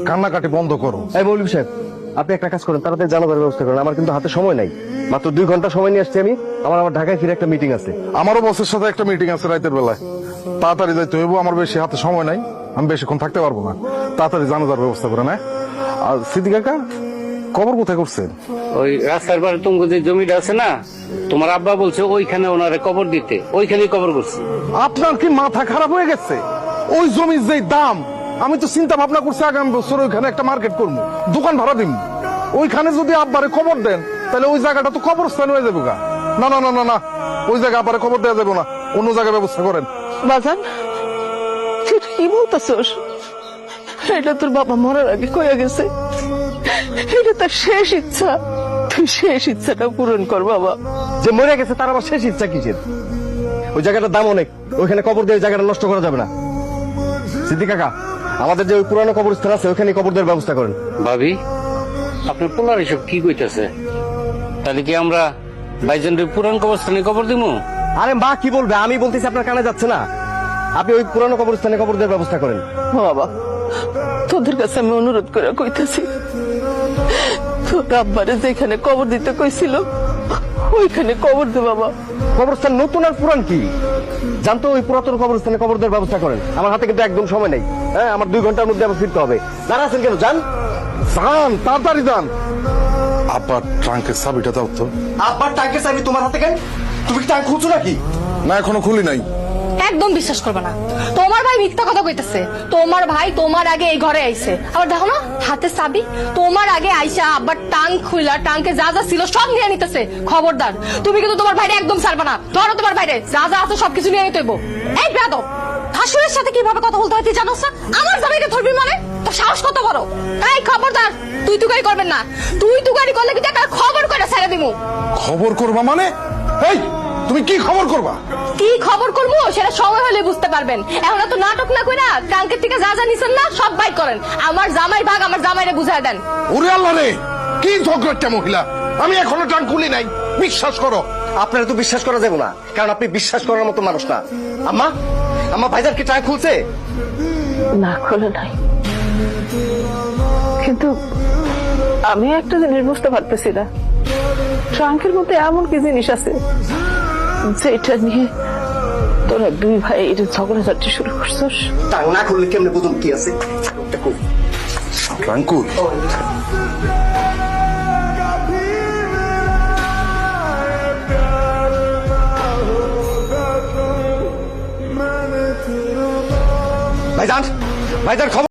কান্নাকাটি বন্ধ করো। এই মৌলভী সাহেব, আপনি একটা কাজ করেন, তাড়াতাড়ি জানাবার ব্যবস্থা করেন। আমার কিন্তু হাতে সময় নাই, মাত্র 2 ঘন্টা সময় নিয়ে আসছি আমি। আমার ঢাকায় ফিরে একটা মিটিং আছে। আমারও বসের সাথে একটা মিটিং আছে রাতের বেলায়, তাড়াতাড়ি যাইতে হইব। আমার বেশি হাতে সময় নাই, আমি বেশিক্ষণ থাকতে পারবো না। তাড়াতাড়ি জানাজার ব্যবস্থা করেন। আর সিদ্দিক কাকা কবর কোথায় করছেন? ওই রাস্তার পারে তোমার যে জমিটা আছে না, তোমার আব্বা বলছে ওইখানে ওনারে কবর দিতে, ওইখানেই কবর করছে। আপনার কি মাথা খারাপ হয়ে গেছে? ওই জমির যে দাম, আমি তো চিন্তা ভাবনা করছি আগামী বছর ওইখানে একটা মার্কেট করবো, দোকান ভাড়া দিব। ওইখানে যদি আব্বারে খবর দেন তাহলে ওই জায়গাটা তো কবরস্থান হয়ে যাবে। না না না না না, ওই জায়গায় আব্বারে খবর দেওয়া যাবে না, অন্য জায়গায় ব্যবস্থা করেন। বাজান, তুই কি বলতেছস? এটা তোর বাবা মরার আগে কয়ে গেছে, এটা তার শেষ ইচ্ছা। তুই শেষ ইচ্ছাটা পূরণ কর বাবা। যে মরে গেছে তার আবার শেষ ইচ্ছা কিসের? ওই জায়গাটার দাম অনেক, ওইখানে কবর দিয়ে জায়গাটা নষ্ট করা যাবে না। সিদ্দিক কাকা, আমাদের যে ওই পুরানো কবরস্থান আছে ওইখানে কবর দেওয়ার ব্যবস্থা করেন। ভাবি, আপনার পোলার এসব কি কইতাছে? তাহলে কি আমরা ভাইজানের পুরান কবরস্থানে কবর দিব? আরে মা কি বলবে, আমি বলতেছি আপনার কানে যাচ্ছে না। আপনি ওই পুরানো কবরস্থানে কবর দেওয়ার ব্যবস্থা করেন। বাবা, তোদের কাছে আমি অনুরোধ করে কইতাছি, তোর আব্বারে যেখানে কবর দিতে কইছিল ওইখানে কবর দে বাবা। কবরস্থান নতুন আর পুরান কি জানতো? ওই পুরাতন কবরস্থানে কবর দেওয়ার ব্যবস্থা করেন। আমার হাতে কিন্তু একদম সময় নেই। হ্যাঁ, আমার 2 ঘন্টার মধ্যে আবার ফিরতে হবে। দাঁড়া আছেন কেন? যান যান, তাড়াতাড়ি যান। আব্বার ট্রাঙ্কের চাবিটা দাও তো। আব্বার ট্যাঙ্কের চাবি তোমার হাতে কেন? তুমি কি ট্যাঙ্ক খুঁজছো নাকি? না, এখনো খুলি নাই। একদম বিশ্বাস করবে না, তোমার ভাই মিথ্যা কথা কইতেছে। তোমার ভাই তোমার আগে এই ঘরে আইছে, আবার দেখো না হাতে চাবি। তোমার আগে আইসা আবার টাঙ্ক খুইলা টাঙ্কে যা যা ছিল সব নিয়ে নিতেছে। খবরদার, তুমি কিন্তু তোমার ভাইরে একদম ছাড়বে না। ধরো তোমার ভাইরে, যা যা আছে সবকিছু নিয়ে নিতে হইব। এই বেয়াদব, শাশুড়ির সাথে কিভাবে কথা বলতে হয় তুই জানোস না? আমার জামাইকে ধরবি মানে? তোর সাহস কত বড়? এই খবরদার, তুই তুকারি করবেন না। তুই তুকারি করলে কিন্তু একটা খবর করে ছেড়ে দিমু। খবর করবা মানে? এই তুমি কি খবর করবা? কি খবর করবো সেটা সময় হলে বুঝতে পারবেন। এখন তো নাটক না কইরা ট্রাঙ্কের থেকে যা যা নিছেন না সব বাইক করেন। আমার জামাই ভাগ আমার জামাইরে বুঝায় দেন। ওরে আল্লাহ রে, কি ঝগড়াটা মহিলা! আমি এখনো ট্রাঙ্ক খুলি নাই, বিশ্বাস করো। আপনারা তো বিশ্বাস করা যাবে না, কারণ আপনি বিশ্বাস করার মতো মানুষ না। আম্মা, আমার ভাইজান কি ট্যাঙ্ক খুলছে? না, খোলে নাই, কিন্তু আমি একটা জিনিস বুঝতে পারতেছি না। ট্রাঙ্কের মধ্যে এমন কি জিনিস আছে যেটা নিয়ে তোরা 2 ভাই এটা ঝগড়াঝাটি শুরু করছস? ট্যাঙ্ক না খুললে কেমনে বুঝুন কি আছে? ট্রাঙ্ক খুল। ভাইজান, ভাইজান খবর